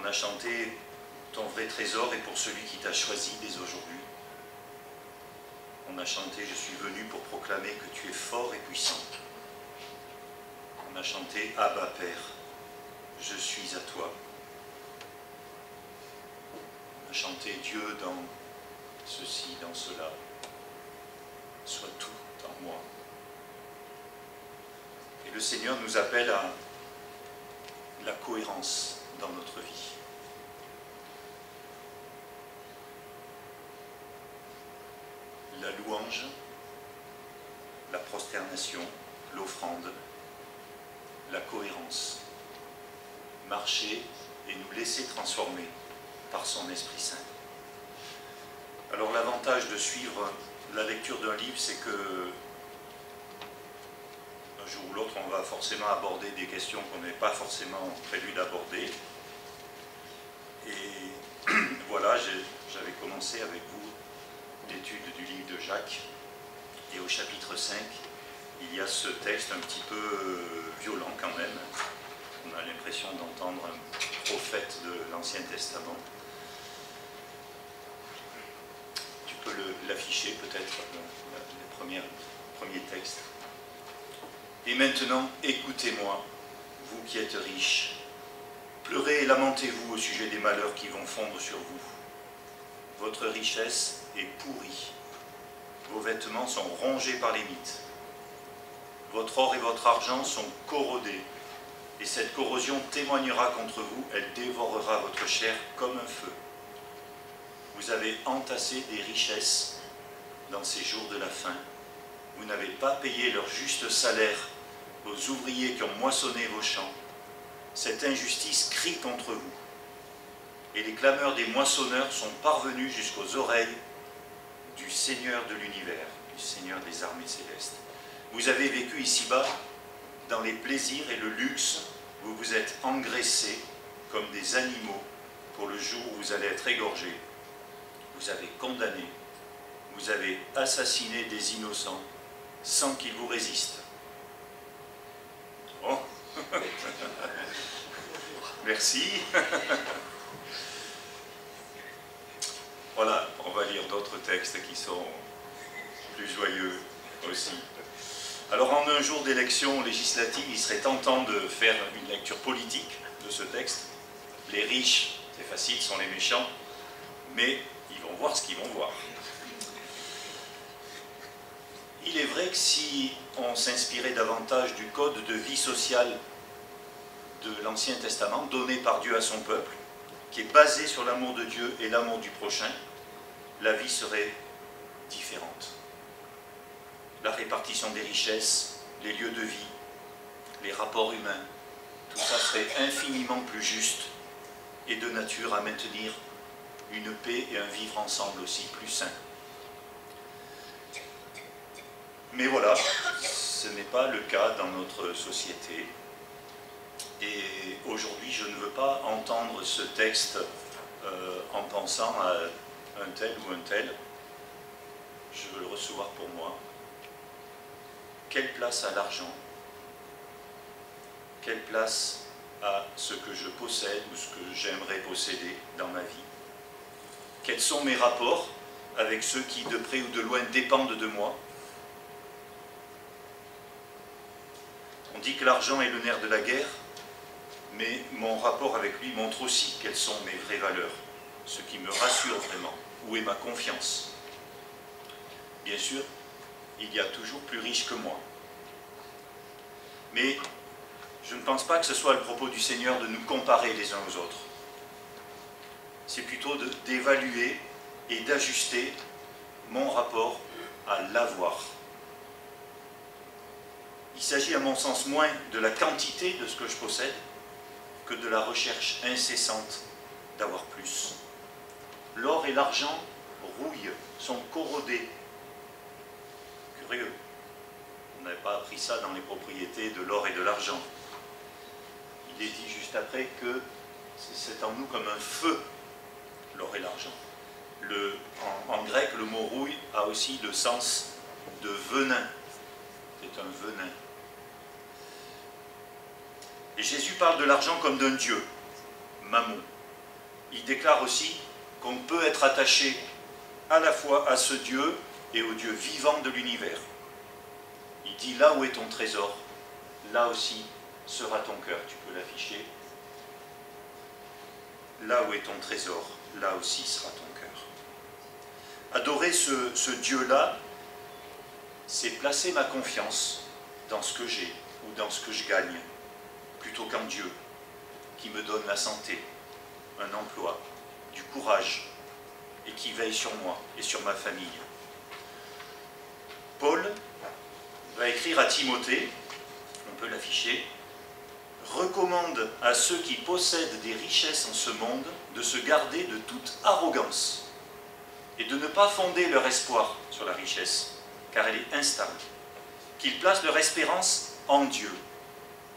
a chanté « Ton vrai trésor est pour celui qui t'a choisi dès aujourd'hui ». On a chanté « Je suis venu pour proclamer que tu es fort et puissant ». On a chanté « Abba Père, je suis à toi ». On a chanté « Dieu dans ceci, dans cela, sois tout en moi ». Et le Seigneur nous appelle à la cohérence dans notre vie. La louange, la prosternation, l'offrande, la cohérence. Marcher et nous laisser transformer par son Esprit Saint. Alors l'avantage de suivre la lecture d'un livre, c'est que un jour ou l'autre, on va forcément aborder des questions qu'on n'avait pas forcément prévu d'aborder. Et voilà, j'avais commencé avec vous l'étude du livre de Jacques. Et au chapitre 5, il y a ce texte un petit peu violent quand même. On a l'impression d'entendre un prophète de l'Ancien Testament. Tu peux l'afficher peut-être, le premier texte. Et maintenant, écoutez-moi, vous qui êtes riches. Pleurez et lamentez-vous au sujet des malheurs qui vont fondre sur vous. Votre richesse est pourrie. Vos vêtements sont rongés par les mites. Votre or et votre argent sont corrodés. Et cette corrosion témoignera contre vous, elle dévorera votre chair comme un feu. Vous avez entassé des richesses dans ces jours de la faim. Vous n'avez pas payé leur juste salaire aux ouvriers qui ont moissonné vos champs. Cette injustice crie contre vous. Et les clameurs des moissonneurs sont parvenues jusqu'aux oreilles du Seigneur de l'univers, du Seigneur des armées célestes. Vous avez vécu ici-bas dans les plaisirs et le luxe, vous vous êtes engraissés comme des animaux pour le jour où vous allez être égorgés. Vous avez condamné, vous avez assassiné des innocents sans qu'ils vous résistent. Oh. Merci. Voilà, on va lire d'autres textes qui sont plus joyeux aussi. Alors en un jour d'élection législative, il serait tentant de faire une lecture politique de ce texte. Les riches, c'est facile, sont les méchants, mais ils vont voir ce qu'ils vont voir. Il est vrai que si on s'inspirait davantage du code de vie sociale de l'Ancien Testament, donné par Dieu à son peuple, qui est basé sur l'amour de Dieu et l'amour du prochain, la vie serait différente. La répartition des richesses, les lieux de vie, les rapports humains, tout ça serait infiniment plus juste et de nature à maintenir une paix et un vivre ensemble aussi plus sain. Mais voilà, ce n'est pas le cas dans notre société. Et aujourd'hui, je ne veux pas entendre ce texte en pensant à un tel ou un tel. Je veux le recevoir pour moi. Quelle place a l'argent? Quelle place a ce que je possède ou ce que j'aimerais posséder dans ma vie? Quels sont mes rapports avec ceux qui, de près ou de loin, dépendent de moi? On dit que l'argent est le nerf de la guerre, mais mon rapport avec lui montre aussi quelles sont mes vraies valeurs, ce qui me rassure vraiment, où est ma confiance. Bien sûr, il y a toujours plus riche que moi. Mais je ne pense pas que ce soit le propos du Seigneur de nous comparer les uns aux autres. C'est plutôt d'évaluer et d'ajuster mon rapport à l'avoir. Il s'agit à mon sens moins de la quantité de ce que je possède que de la recherche incessante d'avoir plus. L'or et l'argent rouillent, sont corrodés. Curieux. On n'avait pas appris ça dans les propriétés de l'or et de l'argent. Il est dit juste après que c'est en nous comme un feu, l'or et l'argent. En grec, le mot rouille a aussi le sens de venin. C'est un venin. Et Jésus parle de l'argent comme d'un dieu, Mammon. il déclare aussi qu'on peut être attaché à la fois à ce Dieu et au Dieu vivant de l'univers. Il dit là où est ton trésor, là aussi sera ton cœur. Tu peux l'afficher. Là où est ton trésor, là aussi sera ton cœur. Adorer ce Dieu-là, c'est placer ma confiance dans ce que j'ai ou dans ce que je gagne, plutôt qu'en Dieu, qui me donne la santé, un emploi, du courage, et qui veille sur moi et sur ma famille. Paul va écrire à Timothée, on peut l'afficher, recommande à ceux qui possèdent des richesses en ce monde de se garder de toute arrogance et de ne pas fonder leur espoir sur la richesse, car elle est instable. Qu'ils placent leur espérance en Dieu,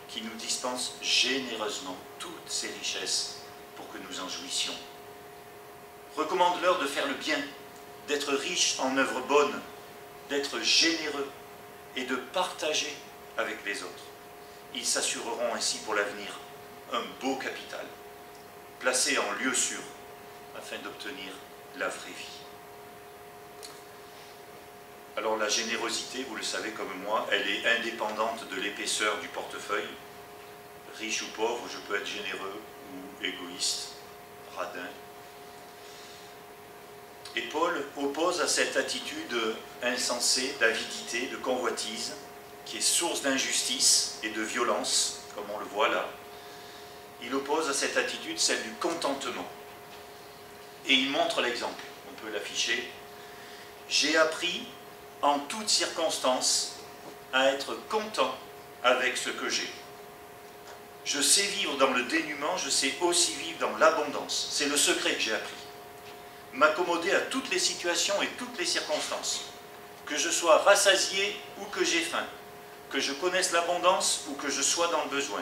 qui nous dispense généreusement toutes ces richesses pour que nous en jouissions. Recommande-leur de faire le bien, d'être riches en œuvres bonnes, d'être généreux et de partager avec les autres. Ils s'assureront ainsi pour l'avenir un beau capital, placé en lieu sûr, afin d'obtenir la vraie vie. Alors la générosité, vous le savez comme moi, elle est indépendante de l'épaisseur du portefeuille. Riche ou pauvre, je peux être généreux ou égoïste, radin. Et Paul oppose à cette attitude insensée d'avidité, de convoitise, qui est source d'injustice et de violence, comme on le voit là. Il oppose à cette attitude celle du contentement. Et il montre l'exemple, on peut l'afficher. J'ai appris en toutes circonstances à être content avec ce que j'ai. Je sais vivre dans le dénuement, je sais aussi vivre dans l'abondance. C'est le secret que j'ai appris. M'accommoder à toutes les situations et toutes les circonstances. Que je sois rassasié ou que j'ai faim. Que je connaisse l'abondance ou que je sois dans le besoin.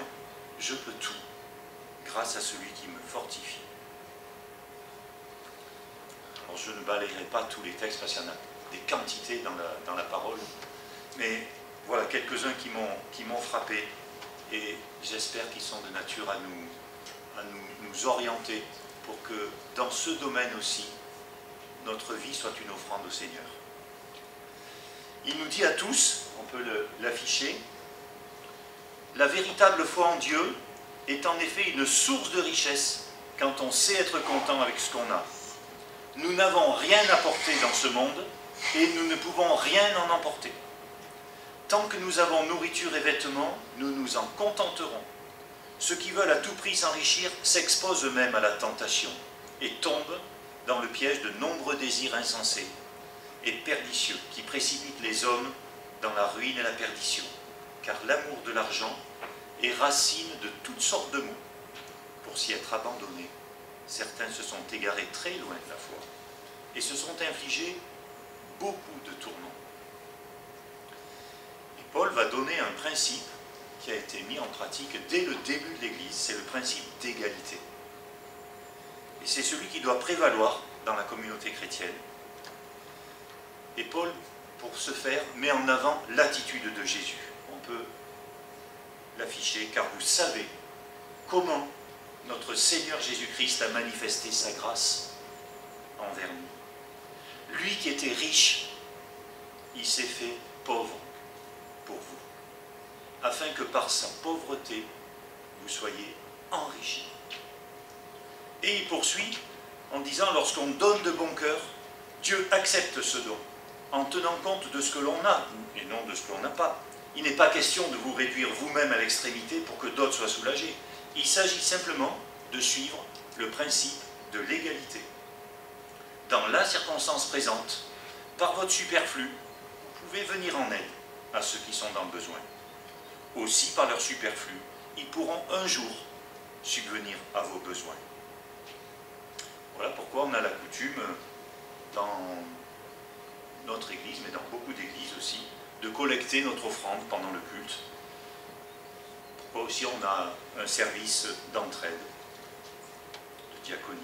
Je peux tout, grâce à celui qui me fortifie. Alors je ne balayerai pas tous les textes parce qu'il y en a des quantités dans la parole, mais voilà quelques-uns qui m'ont frappé et j'espère qu'ils sont de nature à nous orienter pour que dans ce domaine aussi, notre vie soit une offrande au Seigneur. Il nous dit à tous, on peut l'afficher, la véritable foi en Dieu est en effet une source de richesse quand on sait être content avec ce qu'on a. Nous n'avons rien à porter dans ce monde et nous ne pouvons rien en emporter. Tant que nous avons nourriture et vêtements, nous nous en contenterons. Ceux qui veulent à tout prix s'enrichir s'exposent eux-mêmes à la tentation et tombent dans le piège de nombreux désirs insensés et pernicieux qui précipitent les hommes dans la ruine et la perdition. Car l'amour de l'argent est racine de toutes sortes de maux. Pour s'y être abandonnés, certains se sont égarés très loin de la foi et se sont infligés beaucoup de tourments. Et Paul va donner un principe qui a été mis en pratique dès le début de l'Église, c'est le principe d'égalité. Et c'est celui qui doit prévaloir dans la communauté chrétienne. Et Paul, pour ce faire, met en avant l'attitude de Jésus. On peut l'afficher, car vous savez comment notre Seigneur Jésus-Christ a manifesté sa grâce envers nous. Lui qui était riche, il s'est fait pauvre pour vous, afin que par sa pauvreté, vous soyez enrichis. Et il poursuit en disant, lorsqu'on donne de bon cœur, Dieu accepte ce don, en tenant compte de ce que l'on a, et non de ce que l'on n'a pas. Il n'est pas question de vous réduire vous-même à l'extrémité pour que d'autres soient soulagés. Il s'agit simplement de suivre le principe de l'égalité. Dans la circonstance présente, par votre superflu, vous pouvez venir en aide à ceux qui sont dans le besoin. Aussi, par leur superflu, ils pourront un jour subvenir à vos besoins. Voilà pourquoi on a la coutume, dans notre église, mais dans beaucoup d'églises aussi, de collecter notre offrande pendant le culte. Pourquoi aussi on a un service d'entraide, de diaconie.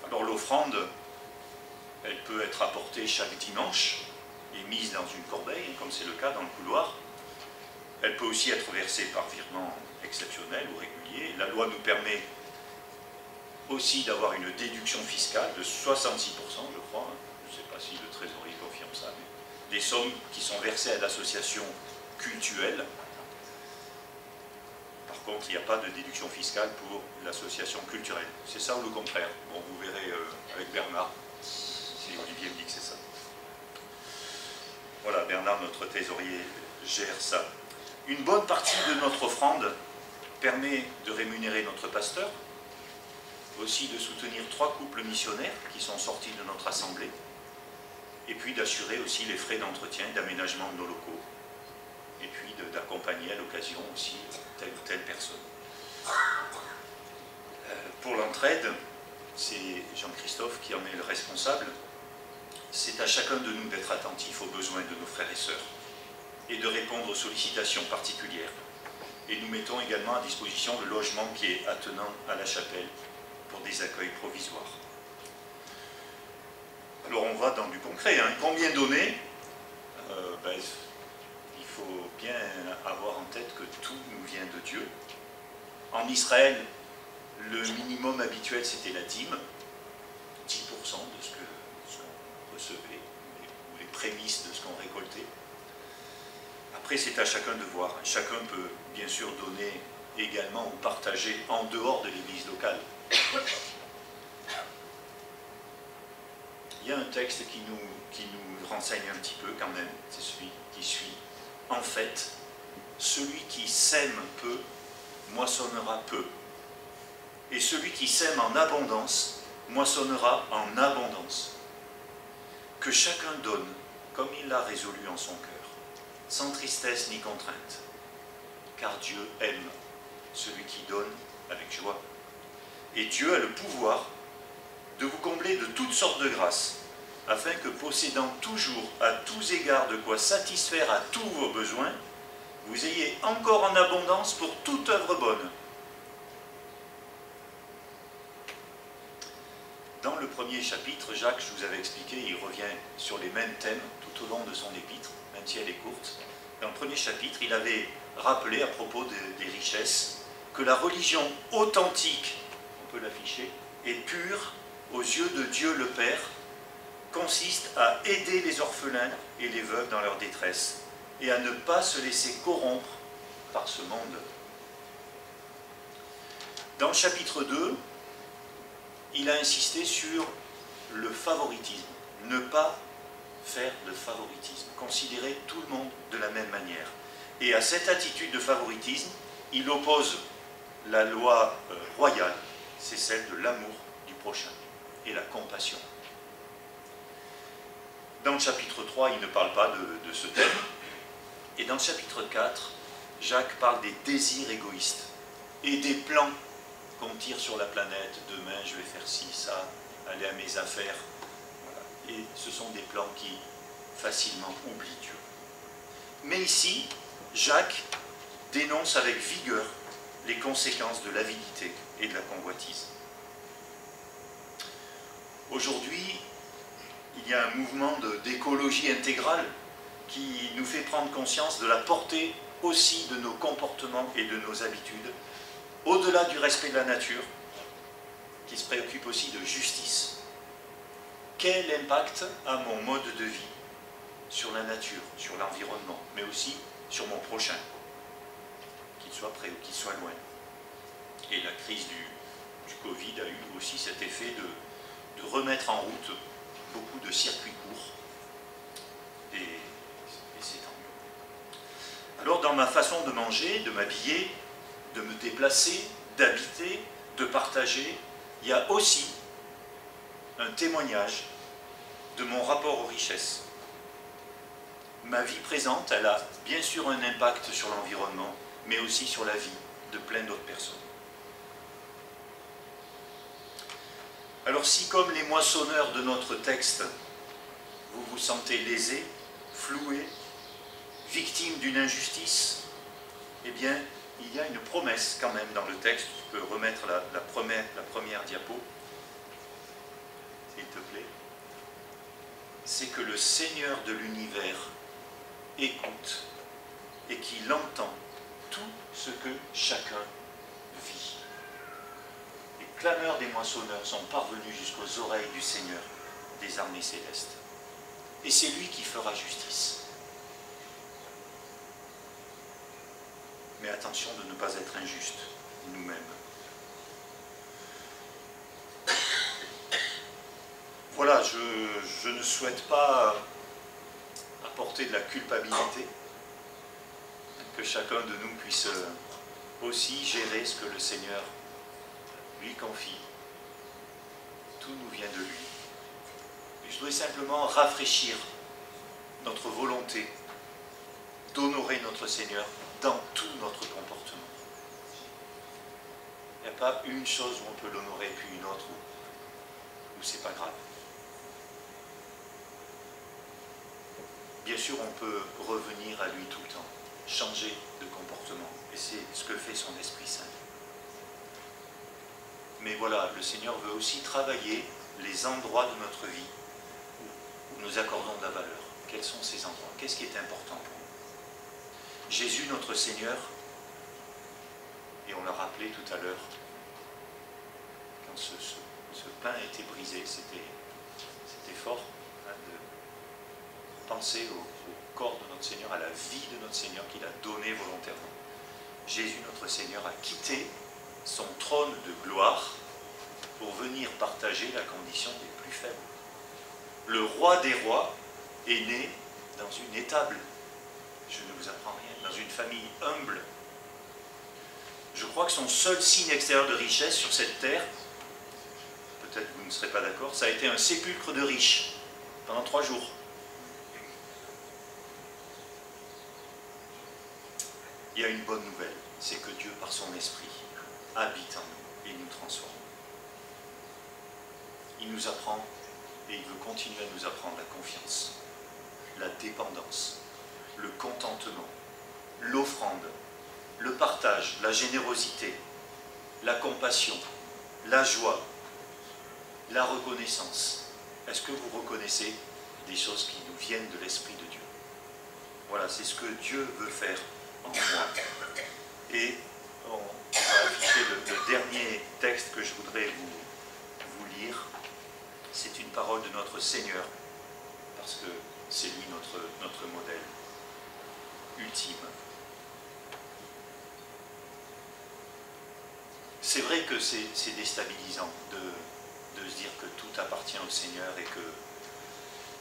Alors l'offrande, elle peut être apportée chaque dimanche et mise dans une corbeille, comme c'est le cas dans le couloir. Elle peut aussi être versée par virement exceptionnel ou régulier. La loi nous permet aussi d'avoir une déduction fiscale de 66%, je crois, hein. Je ne sais pas si le trésorier confirme ça, mais des sommes qui sont versées à l'association cultuelle. Par contre, il n'y a pas de déduction fiscale pour l'association culturelle. C'est ça ou le contraire? Bon, vous verrez avec Bernard, si Olivier me dit que c'est ça. Voilà, Bernard, notre trésorier, gère ça. Une bonne partie de notre offrande permet de rémunérer notre pasteur, aussi de soutenir 3 couples missionnaires qui sont sortis de notre assemblée, et puis d'assurer aussi les frais d'entretien et d'aménagement de nos locaux, et puis d'accompagner à l'occasion aussi telle ou telle personne. Pour l'entraide, c'est Jean-Christophe qui en est le responsable. C'est à chacun de nous d'être attentif aux besoins de nos frères et sœurs et de répondre aux sollicitations particulières. Et nous mettons également à disposition le logement qui est attenant à la chapelle pour des accueils provisoires. Alors on va dans du concret, hein. Combien donner? Il faut bien avoir en tête que tout nous vient de Dieu. En Israël, le minimum habituel c'était la dîme, 10% de ce qu'on recevait, ou les prémices de ce qu'on récoltait. Après c'est à chacun de voir. Chacun peut bien sûr donner également ou partager en dehors de l'église locale. Il y a un texte qui nous renseigne un petit peu quand même, c'est celui qui suit. En fait, celui qui sème peu, moissonnera peu. Et celui qui sème en abondance, moissonnera en abondance. Que chacun donne comme il l'a résolu en son cœur, sans tristesse ni contrainte. Car Dieu aime celui qui donne avec joie. Et Dieu a le pouvoir de vous combler de toutes sortes de grâces, afin que, possédant toujours à tous égards de quoi satisfaire à tous vos besoins, vous ayez encore en abondance pour toute œuvre bonne. Dans le premier chapitre, Jacques, je vous avais expliqué, il revient sur les mêmes thèmes tout au long de son épître, même si elle est courte. Dans le premier chapitre, il avait rappelé à propos des richesses que la religion authentique, on peut l'afficher, et pure aux yeux de Dieu le Père, consiste à aider les orphelins et les veuves dans leur détresse et à ne pas se laisser corrompre par ce monde. Dans le chapitre 2, il a insisté sur le favoritisme, ne pas faire de favoritisme, considérer tout le monde de la même manière. Et à cette attitude de favoritisme, il oppose la loi royale, c'est celle de l'amour du prochain et la compassion. Dans le chapitre 3, il ne parle pas de ce thème. Et dans le chapitre 4, Jacques parle des désirs égoïstes et des plans qu'on tire sur la planète. Demain, je vais faire ci, ça, aller à mes affaires. Voilà. Et ce sont des plans qui facilement oublient Dieu. Mais ici, Jacques dénonce avec vigueur les conséquences de l'avidité et de la convoitise. Aujourd'hui, il y a un mouvement d'écologie intégrale qui nous fait prendre conscience de la portée aussi de nos comportements et de nos habitudes, au-delà du respect de la nature, qui se préoccupe aussi de justice. Quel impact a mon mode de vie sur la nature, sur l'environnement, mais aussi sur mon prochain, qu'il soit près ou qu'il soit loin. Et la crise du Covid a eu aussi cet effet de remettre en route beaucoup de circuits courts, et c'est tant mieux. Alors dans ma façon de manger, de m'habiller, de me déplacer, d'habiter, de partager, il y a aussi un témoignage de mon rapport aux richesses. Ma vie présente, elle a bien sûr un impact sur l'environnement, mais aussi sur la vie de plein d'autres personnes. Alors si, comme les moissonneurs de notre texte, vous vous sentez lésés, floués, victimes d'une injustice, eh bien, il y a une promesse quand même dans le texte. Tu peux remettre la première diapo, s'il te plaît. C'est que le Seigneur de l'univers écoute et qu'il entend tout ce que chacun vit. Et clameurs des moissonneurs sont parvenues jusqu'aux oreilles du Seigneur des armées célestes. Et c'est lui qui fera justice. Mais attention de ne pas être injuste nous-mêmes. Voilà, je ne souhaite pas apporter de la culpabilité, que chacun de nous puisse aussi gérer ce que le Seigneur lui confie. Tout nous vient de lui. Et je voudrais simplement rafraîchir notre volonté d'honorer notre Seigneur dans tout notre comportement. Il n'y a pas une chose où on peut l'honorer puis une autre où c'est pas grave. Bien sûr, on peut revenir à lui tout le temps, changer de comportement, et c'est ce que fait son Esprit Saint. Mais voilà, le Seigneur veut aussi travailler les endroits de notre vie où nous accordons de la valeur. Quels sont ces endroits? Qu'est-ce qui est important pour nous? Jésus, notre Seigneur, et on l'a rappelé tout à l'heure, quand ce pain a été brisé, c'était fort hein, de penser au corps de notre Seigneur, à la vie de notre Seigneur qu'il a donné volontairement. Jésus, notre Seigneur, a quitté son trône de gloire pour venir partager la condition des plus faibles. Le roi des rois est né dans une étable, je ne vous apprends rien, dans une famille humble. Je crois que son seul signe extérieur de richesse sur cette terre, peut-être que vous ne serez pas d'accord, ça a été un sépulcre de riches pendant 3 jours. Il y a une bonne nouvelle, c'est que Dieu, par son esprit, habite en nous et nous transforme. Il nous apprend, et il veut continuer à nous apprendre la confiance, la dépendance, le contentement, l'offrande, le partage, la générosité, la compassion, la joie, la reconnaissance. Est-ce que vous reconnaissez des choses qui nous viennent de l'Esprit de Dieu? Voilà, c'est ce que Dieu veut faire en moi. Et on va afficher le dernier texte que je voudrais vous lire. C'est une parole de notre Seigneur, parce que c'est lui notre modèle ultime. C'est vrai que c'est déstabilisant de se dire que tout appartient au Seigneur et que,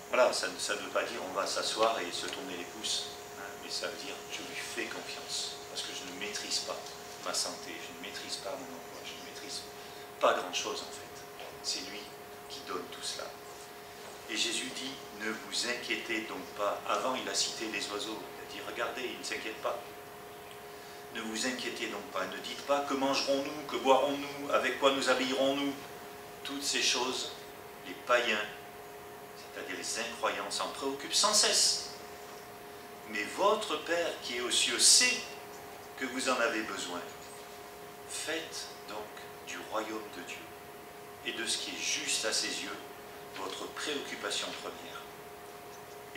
voilà, ça ne veut pas dire on va s'asseoir et se tourner les pouces, hein, mais ça veut dire je lui fais confiance, parce que je ne maîtrise pas ma santé, je ne maîtrise pas mon emploi, je ne maîtrise pas grand-chose en fait. C'est lui qui donne tout cela. Et Jésus dit, ne vous inquiétez donc pas. Avant, il a cité les oiseaux. Il a dit, regardez, ils ne s'inquiètent pas. Ne vous inquiétez donc pas. Ne dites pas, que mangerons-nous, que boirons-nous, avec quoi nous habillerons-nous. Toutes ces choses, les païens, c'est-à-dire les incroyants, s'en préoccupent sans cesse. Mais votre Père qui est aux cieux sait que vous en avez besoin. Faites donc du royaume de Dieu et de ce qui est juste à ses yeux, votre préoccupation première.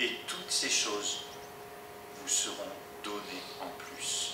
Et toutes ces choses vous seront données en plus.